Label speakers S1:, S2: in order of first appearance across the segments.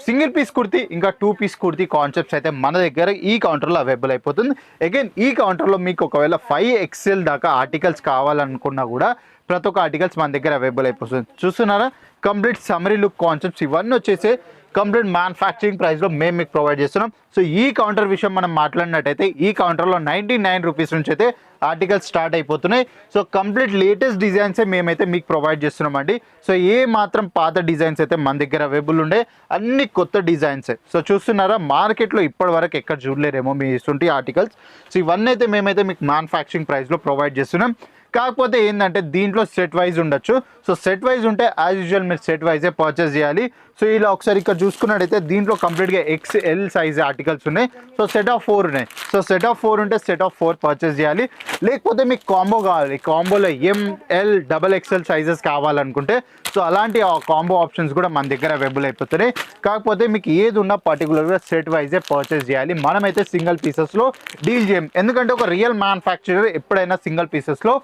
S1: Single piece kurti ఇంకా 2 piece kurti concepts అయితే మన దగ్గర ఈ కౌంటర్లో అవైలబుల్ అయిపోతుంది. అగైన్ ఈ కౌంటర్లో మీకు ఒకవేళ 5XL దాకా ఆర్టికల్స్ కావాలనుకున్నా కూడా ప్రతి ఒక్క ఆర్టికల్స్ మన దగ్గర అవైలబుల్ అయిపోతుంది. చూస్తున్నారా, కంప్లీట్ సమరీ లుక్ కాన్సెప్ట్స్ ఇవన్నీ వచ్చేసి కంప్లీట్ మ్యానుఫ్యాక్చరింగ్ ప్రైస్లో మేము మీకు ప్రొవైడ్ చేస్తున్నాం. సో ఈ కౌంటర్ విషయం మనం మాట్లాడినట్టయితే ఈ కౌంటర్లో 99 రూపీస్ నుంచి అయితే ఆర్టికల్స్ స్టార్ట్ అయిపోతున్నాయి. సో కంప్లీట్ లేటెస్ట్ డిజైన్సే మేమైతే మీకు ప్రొవైడ్ చేస్తున్నామండి. సో ఏ మాత్రం పాత డిజైన్స్ అయితే మన దగ్గర అవైలబుల్ ఉండే, అన్ని కొత్త డిజైన్సే. సో చూస్తున్నారా, మార్కెట్లో ఇప్పటి వరకు ఎక్కడ చూడలేరేమో మీ ఇటువంటి ఆర్టికల్స్. సో ఇవన్నీ అయితే మేమైతే మీకు మ్యానుఫ్యాక్చరింగ్ ప్రైస్లో ప్రొవైడ్ చేస్తున్నాం. కాకపోతే ఏంటంటే దీంట్లో సెట్ వైజ్ ఉండొచ్చు. సో సెట్ వైజ్ ఉంటే యాజ్ యూజువల్ మీరు సెట్ వైజే పర్చేస్ చేయాలి. సో ఇలా ఒకసారి ఇక్కడ చూసుకున్నట్టయితే దీంట్లో కంప్లీట్గా XL సైజ్ ఆర్టికల్స్ ఉన్నాయి. సో సెట్ ఆఫ్ 4 ఉన్నాయి. సో సెట్ ఆఫ్ 4 ఉంటే సెట్ ఆఫ్ 4 పర్చేస్ చేయాలి. లేకపోతే మీకు కాంబో కావాలి, కాంబోలో ML XXL సైజెస్ కావాలనుకుంటే సో అలాంటి కాంబో ఆప్షన్స్ కూడా మన దగ్గర అవైలబుల్ అయిపోతున్నాయి. కాకపోతే మీకు ఏది ఉన్నా పర్టికులర్గా సెట్ వైజే పర్చేస్ చేయాలి. మనమైతే సింగిల్ పీసెస్లో డీల్ చేయం. ఎందుకంటే ఒక రియల్ మ్యానుఫ్యాక్చరర్ ఎప్పుడైనా సింగిల్ పీసెస్లో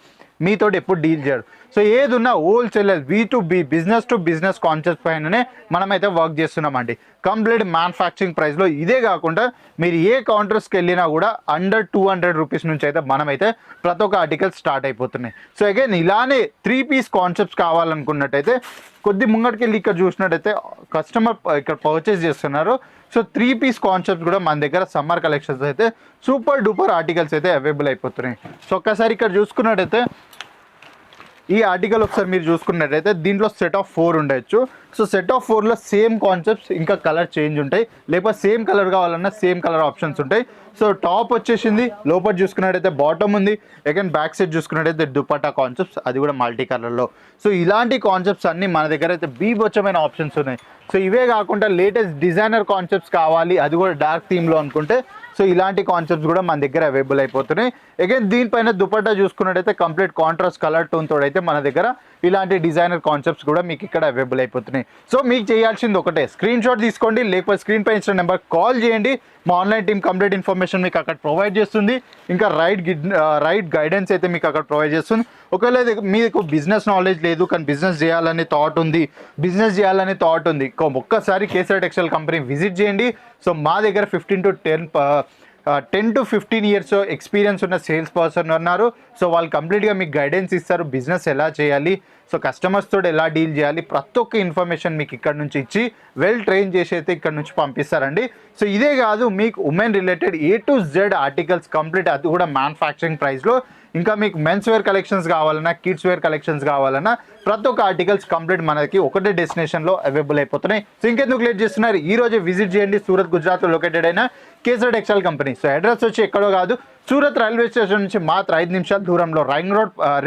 S1: మీతో ఎప్పుడు డీల్ చేయరు. సో ఏది ఉన్నా wholesaler B2B business to business concept పైననే మనమైతే వర్క్ చేస్తున్నామండి. కంప్లీట్ మ్యానుఫ్యాక్చరింగ్ ప్రైస్లో. ఇదే కాకుండా మీరు ఏ కౌంటర్స్కి వెళ్ళినా కూడా అండర్ 200 రూపీస్ నుంచి అయితే మనమైతే ప్రతి ఒక్క ఆర్టికల్ స్టార్ట్ అయిపోతున్నాయి. సో అగైన్ ఇలానే 3 పీస్ కాన్సెప్ట్స్ కావాలనుకున్నట్టయితే కొద్ది ముంగటికి వెళ్ళి ఇక్కడ చూసినట్టయితే కస్టమర్ ఇక్కడ పర్చేస్ చేస్తున్నారు. సో 3 పీస్ కాన్సెప్ట్స్ కూడా మన దగ్గర సమ్మర్ కలెక్షన్స్ అయితే సూపర్ డూపర్ ఆర్టికల్స్ అయితే అవైలబుల్ అయిపోతున్నాయి. సో ఒక్కసారి ఇక్కడ చూసుకున్నట్టయితే ఈ ఆర్టికల్ ఒకసారి మీరు చూసుకున్నట్టయితే దీంట్లో సెట్ ఆఫ్ 4 ఉండొచ్చు. సో సెట్ ఆఫ్ 4లో సేమ్ కాన్సెప్ట్స్ ఇంకా కలర్ చేంజ్ ఉంటాయి, లేకపోతే సేమ్ కలర్ కావాలన్నా సేమ్ కలర్ ఆప్షన్స్ ఉంటాయి. సో టాప్ వచ్చేసింది, లోపల చూసుకున్నట్టయితే బాటమ్ ఉంది. అగైన్ బ్యాక్ సైడ్ చూసుకున్నట్టయితే దుపట్టా కాన్సెప్ట్స్, అది కూడా మల్టీ కలర్లో. సో ఇలాంటి కాన్సెప్ట్స్ అన్నీ మన దగ్గర అయితే బీభత్సమైన ఆప్షన్స్ ఉన్నాయి. సో ఇవే కాకుండా లేటెస్ట్ డిజైనర్ కాన్సెప్ట్స్ కావాలి, అది కూడా డార్క్ థీమ్లో అనుకుంటే సో ఇలాంటి కాన్సెప్ట్స్ కూడా మన దగ్గర అవైలబుల్ అయిపోతున్నాయి. అగైన్ దీనిపైన దుపట్టా చూసుకున్నట్టయితే కంప్లీట్ కాంట్రాస్ట్ కలర్ టోన్ తోడు అయితే మన దగ్గర ఇలాంటి డిజైనర్ కాన్సెప్ట్స్ కూడా మీకు ఇక్కడ అవైలబుల్ అయిపోతున్నాయి. సో మీకు చేయాల్సింది ఒకటే, స్క్రీన్ షాట్ తీసుకోండి, లేకపోతే స్క్రీన్ పై ఇచ్చిన నెంబర్ కాల్ చేయండి. మా ఆన్లైన్ టీమ్ కంప్లీట్ ఇన్ఫర్మేషన్ మీకు అక్కడ ప్రొవైడ్ చేస్తుంది. ఇంకా రైట్ గైడెన్స్ అయితే మీకు అక్కడ ప్రొవైడ్ చేస్తుంది. ఒకవేళ మీకు బిజినెస్ నాలెడ్జ్ లేదు కానీ బిజినెస్ చేయాలనే థాట్ ఉంది, ఒక్కసారి కేసర్ టెక్స్టైల్ కంపెనీ విజిట్ చేయండి. సో మా దగ్గర 10 to 15 ఇయర్స్ ఎక్స్పీరియన్స్ ఉన్న సేల్స్ పర్సన్ ఉన్నారు. సో వాళ్ళు కంప్లీట్గా మీకు గైడెన్స్ ఇస్తారు, బిజినెస్ ఎలా చేయాలి, సో కస్టమర్స్ తోటి ఎలా డీల్ చేయాలి, ప్రతి ఒక్క ఇన్ఫర్మేషన్ మీకు ఇక్కడ నుంచి ఇచ్చి వెల్ ట్రైన్ చేసి అయితే ఇక్కడ నుంచి పంపిస్తారండి. సో ఇదే కాదు, మీకు women related A to Z articles complete, అది కూడా మ్యానుఫ్యాక్చరింగ్ ప్రైస్లో. ఇంకా మీకు మెన్స్ వేర్ కలెక్షన్స్ కావాలన్నా, కిడ్స్ వేర్ కలెక్షన్స్ కావాలన్నా ప్రతి ఒక్క ఆర్టికల్స్ కంప్లీట్ మనకి ఒకటే డెస్టినేషన్లో అవైలబుల్ అయిపోతున్నాయి. సో ఇంకెందుకు లేట్ చేస్తున్నారు, ఈ రోజే విజిట్ చేయండి. సూరత్ గుజరాత్లో లొకేటెడ్ అయిన kesar textile company. So address వచ్చి ఎక్కడో కాదు, సూరత్ రైల్వే స్టేషన్ నుంచి మాత్రం 5 నిమిషాల దూరంలో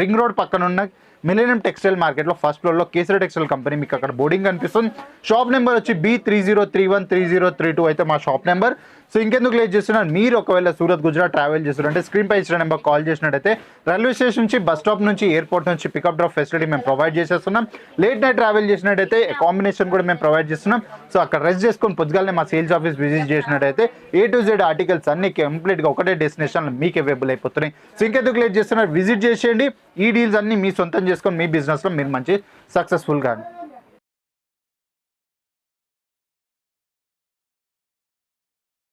S1: రింగ్ రోడ్ పక్కన ఉన్న మిలేనియం టెక్స్టైల్ మార్కెట్లో ఫస్ట్ ఫ్లోర్లో కేసర్ టెక్స్టైల్ కంపెనీ మీకు అక్కడ బోర్డింగ్ కనిపిస్తుంది. షాప్ నెంబర్ వచ్చి B30313032 అయితే మా షాప్ నెంబర్. సో ఇంకెందుకు లేట్ చేస్తున్నారు, మీరు ఒకవేళ సూరత్ గుజరాత్ ట్రావెల్ చేస్తున్నారంటే స్క్రీన్ పై ఇచ్చిన నెంబర్ కాల్ చేసినట్టయితే రైల్వే స్టేషన్ నుంచి, బస్ స్టాప్ నుంచి, ఎయిర్పోర్ట్ నుంచి పికప్ డ్రాప్ ఫెసిలిటీ మేము ప్రొవైడ్ చేసేస్తున్నాం. లేట్ నైట్ ట్రావెల్ చేసినట్టయితే కాంబినేషన్ కూడా మేము ప్రొవైడ్ చేస్తున్నాం. సో అక్కడ రెస్ట్ చేసుకొని పొద్దుగాలనే మా సేల్స్ ఆఫీస్ విజిట్ చేసినట్టయితే A to Z ఆర్టికల్స్ అన్ని కంప్లీట్గా ఒకటే డెస్టినేషన్ మీకు అవైలబుల్ అయిపోతున్నాయి. సో ఇంకెందుకు లేట్ చేస్తున్నారు, విజిట్ చేసేయండి. ఈ డీల్స్ అన్ని మీ సొంతం చేసుకొని మీ బిజినెస్లో మీరు మంచి సక్సెస్ఫుల్గా